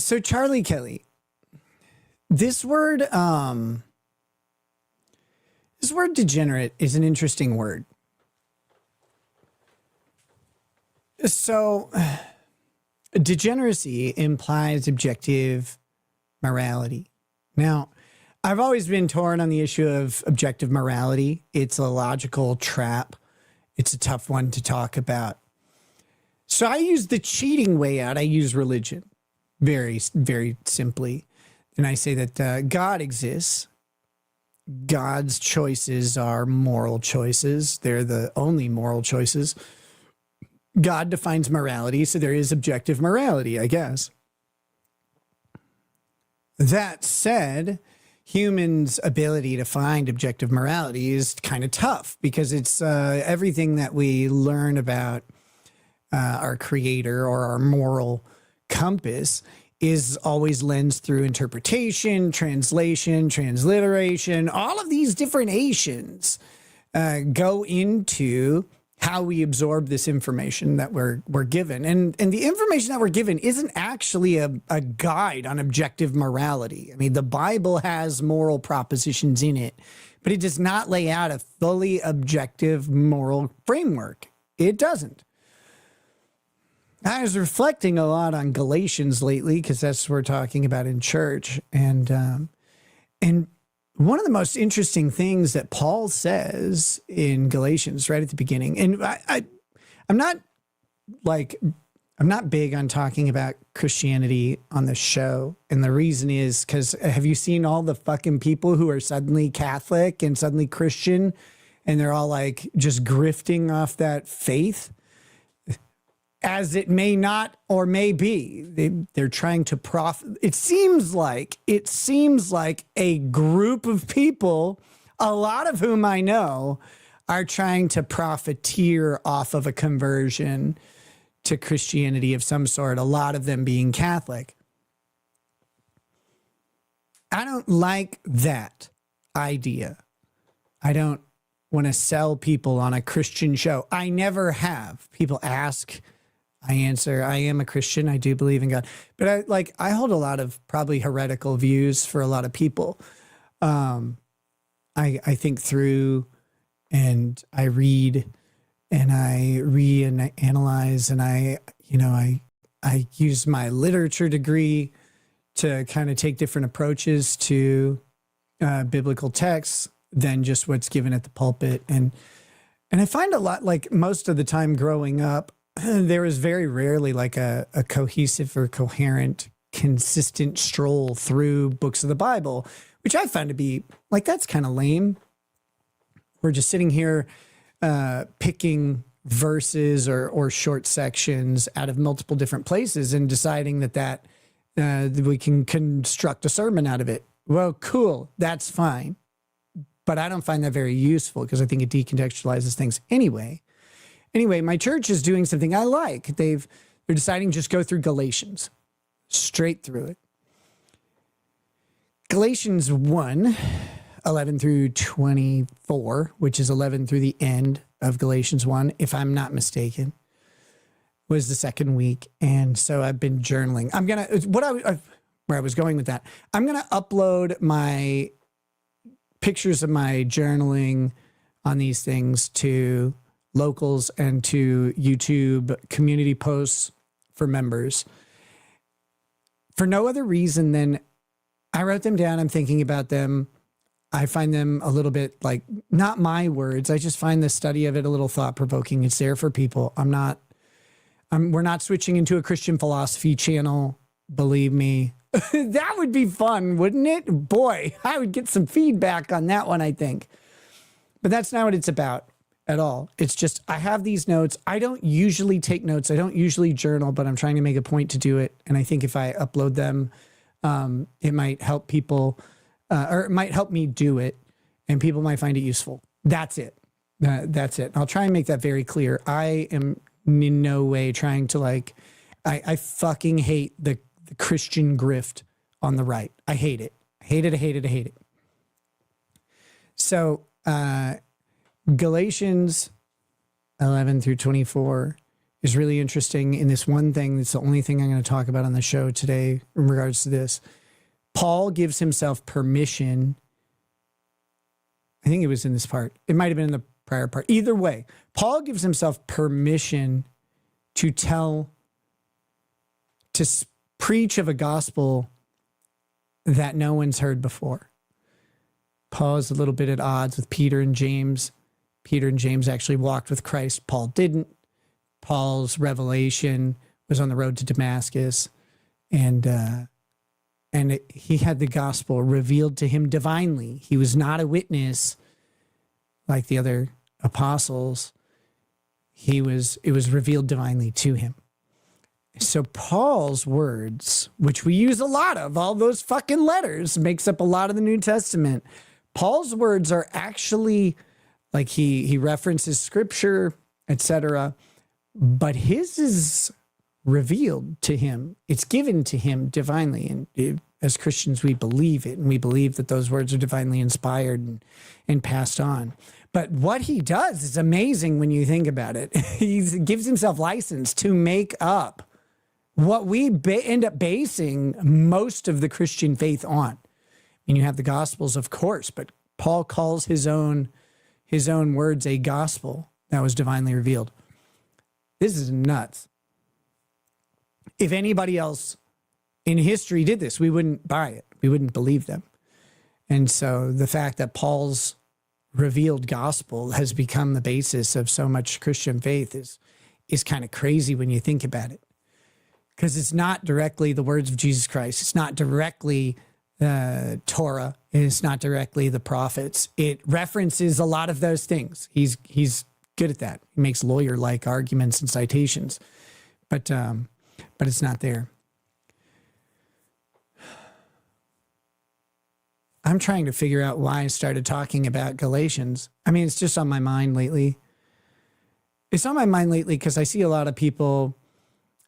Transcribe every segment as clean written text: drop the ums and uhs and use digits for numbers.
So Charlie Kelly, this word degenerate is an interesting word. So degeneracy implies objective morality. Now, I've always been torn on the issue of objective morality. It's a logical trap. It's a tough one to talk about. So I use the cheating way out. I use religion very, very simply. And I say that God exists. God's choices are moral choices. They're the only moral choices. God defines morality, so there is objective morality, I guess. That said, humans' ability to find objective morality is kind of tough because it's everything that we learn about our creator or our moral compass is always lensed through interpretation, translation, transliteration. All of these different Asians go into how we absorb this information that we're given. And the information that we're given isn't actually a guide on objective morality. I mean, the Bible has moral propositions in it, but it does not lay out a fully objective moral framework. It doesn't. I was reflecting a lot on Galatians lately because that's what we're talking about in church. And one of the most interesting things that Paul says in Galatians right at the beginning, and I'm not big on talking about Christianity on the show. And the reason is because have you seen all the fucking people who are suddenly Catholic and suddenly Christian and they're all like just grifting off that faith? As it may not or may be, they're trying to profit. It seems like a group of people, a lot of whom I know, are trying to profiteer off of a conversion to Christianity of some sort, a lot of them being Catholic. I don't like that idea. I don't want to sell people on a Christian show. I never have. People ask, I answer, I am a Christian. I do believe in God. But I hold a lot of probably heretical views for a lot of people. I think through and I read and I reanalyze and I use my literature degree to kind of take different approaches to biblical texts than just what's given at the pulpit. And I find a lot, like most of the time growing up, there was very rarely like a cohesive or coherent, consistent stroll through books of the Bible, which I find to be like, that's kind of lame. We're just sitting here picking verses or short sections out of multiple different places and deciding that we can construct a sermon out of it. Well, cool. That's fine. But I don't find that very useful because I think it decontextualizes things anyway. Anyway, my church is doing something I like. They're deciding just go through Galatians, straight through it. Galatians 1, 11 through 24, which is 11 through the end of Galatians 1, if I'm not mistaken, was the second week. And so I've been journaling. Where I was going with that, I'm going to upload my pictures of my journaling on these things to locals and to YouTube community posts for members for no other reason than I wrote them down. I'm thinking about them. I find them a little bit like not my words. I just find the study of it a little thought provoking. It's there for people. We're not switching into a Christian philosophy channel. Believe me, that would be fun, wouldn't it? Boy, I would get some feedback on that one, I think, but that's not what it's about at all. It's just, I have these notes. I don't usually take notes. I don't usually journal, but I'm trying to make a point to do it. And I think if I upload them, it might help people, or it might help me do it and people might find it useful. That's it. That's it. I'll try and make that very clear. I am in no way trying to I fucking hate the Christian grift on the right. I hate it. I hate it. I hate it. I hate it. So, Galatians 11 through 24 is really interesting in this one thing. That's the only thing I'm going to talk about on the show today in regards to this. Paul gives himself permission. I think it was in this part. It might have been in the prior part. Either way, Paul gives himself permission to preach of a gospel that no one's heard before. Paul is a little bit at odds with Peter and James. Peter and James actually walked with Christ. Paul didn't. Paul's revelation was on the road to Damascus, and he had the gospel revealed to him divinely. He was not a witness like the other apostles. It was revealed divinely to him. So Paul's words, which we use a lot of, all those fucking letters, makes up a lot of the New Testament. Paul's words are actually like he references scripture, etc., but his is revealed to him. It's given to him divinely. And as Christians, we believe it. And we believe that those words are divinely inspired and passed on. But what he does is amazing when you think about it. He gives himself license to make up what we end up basing most of the Christian faith on. I mean, you have the Gospels, of course, but Paul calls his own words a gospel that was divinely revealed. This is nuts. If anybody else in history did this, we wouldn't buy it. We wouldn't believe them. And so the fact that Paul's revealed gospel has become the basis of so much Christian faith is kind of crazy when you think about it. Because it's not directly the words of Jesus Christ. It's not directly Torah. And it's not directly the prophets. It references a lot of those things. He's good at that. He makes lawyer-like arguments and citations, but it's not there. I'm trying to figure out why I started talking about Galatians. I mean, it's just on my mind lately. It's on my mind lately because I see a lot of people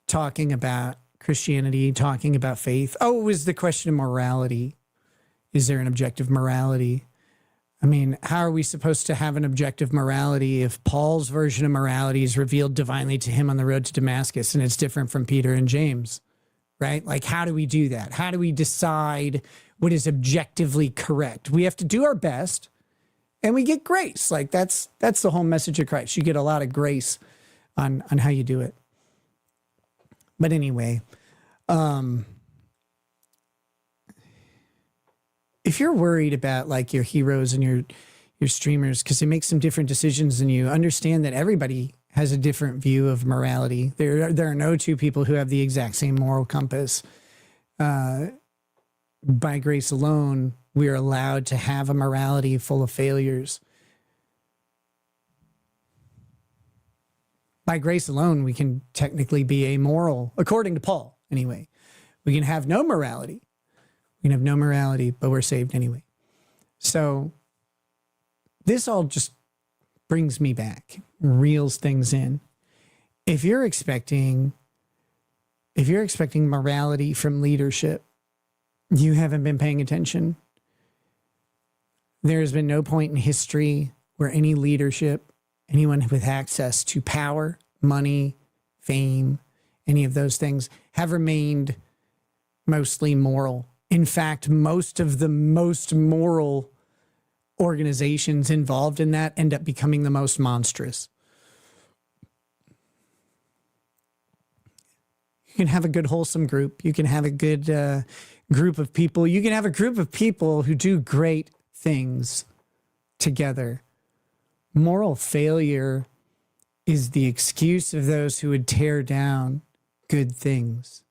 talking about Christianity, talking about faith. Oh, it was the question of morality. Is there an objective morality? I mean, how are we supposed to have an objective morality if Paul's version of morality is revealed divinely to him on the road to Damascus and it's different from Peter and James, right? Like, how do we do that? How do we decide what is objectively correct? We have to do our best and we get grace. Like, that's the whole message of Christ. You get a lot of grace on how you do it. But anyway, if you're worried about like your heroes and your streamers because they make some different decisions than you, understand that everybody has a different view of morality. There are no two people who have the exact same moral compass. By grace alone, we are allowed to have a morality full of failures. By grace alone, we can technically be amoral, according to Paul, anyway. We can have no morality. We can have no morality, but we're saved anyway. So this all just brings me back, reels things in. If you're expecting morality from leadership, you haven't been paying attention. There has been no point in history where any leadership, anyone with access to power, money, fame, any of those things, have remained mostly moral. In fact, most of the most moral organizations involved in that end up becoming the most monstrous. You can have a good, wholesome group. You can have a good group of people. You can have a group of people who do great things together. Moral failure is the excuse of those who would tear down good things.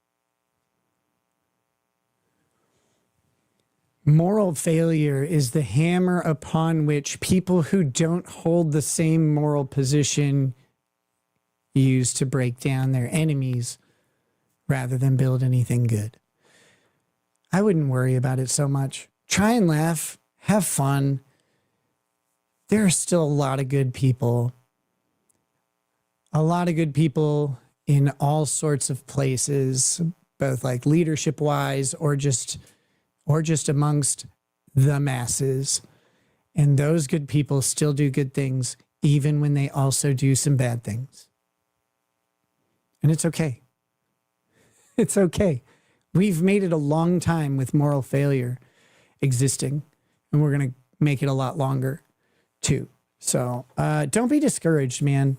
Moral failure is the hammer upon which people who don't hold the same moral position use to break down their enemies rather than build anything good. I wouldn't worry about it so much. Try and laugh, have fun. There are still a lot of good people. A lot of good people in all sorts of places, both like leadership-wise or just amongst the masses. And those good people still do good things, even when they also do some bad things. And it's okay. It's okay. We've made it a long time with moral failure existing, and we're going to make it a lot longer too. So don't be discouraged, man.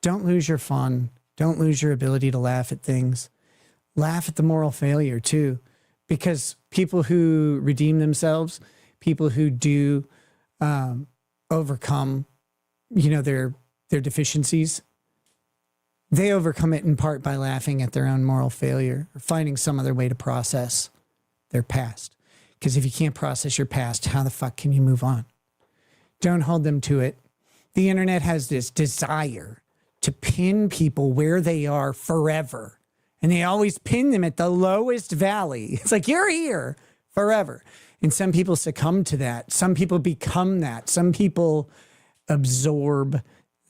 Don't lose your fun. Don't lose your ability to laugh at things. Laugh at the moral failure too, because people who redeem themselves, people who do overcome, their deficiencies, they overcome it in part by laughing at their own moral failure or finding some other way to process their past. Because if you can't process your past, how the fuck can you move on? Don't hold them to it. The internet has this desire to pin people where they are forever. And they always pin them at the lowest valley. It's like, you're here forever. And some people succumb to that. Some people become that. Some people absorb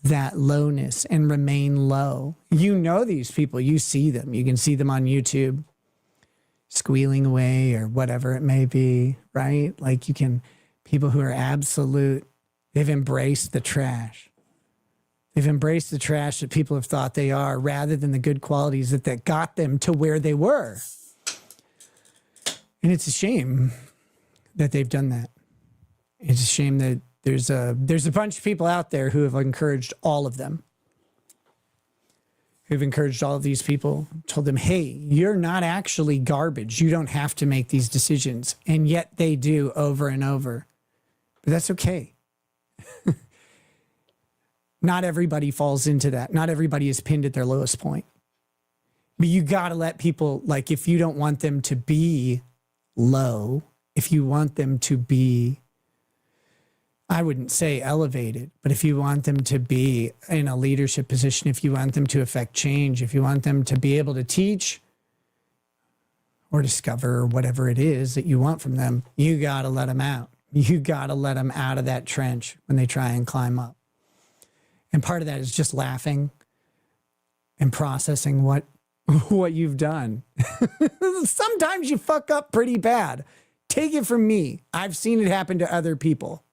that lowness and remain low. You know these people. You see them. You can see them on YouTube squealing away or whatever it may be, right? Like people who are absolute, they've embraced the trash. They've embraced the trash that people have thought they are rather than the good qualities that got them to where they were. And it's a shame that they've done that. It's a shame that there's a bunch of people out there who have encouraged all of them. Who've encouraged all of these people, told them, hey, you're not actually garbage. You don't have to make these decisions. And yet they do over and over. But that's okay. Not everybody falls into that. Not everybody is pinned at their lowest point. But you got to let people, like, if you don't want them to be low, if you want them to be, I wouldn't say elevated, but if you want them to be in a leadership position, if you want them to affect change, if you want them to be able to teach or discover or whatever it is that you want from them, you got to let them out. You got to let them out of that trench when they try and climb up. And part of that is just laughing and processing what you've done. Sometimes you fuck up pretty bad. Take it from me. I've seen it happen to other people.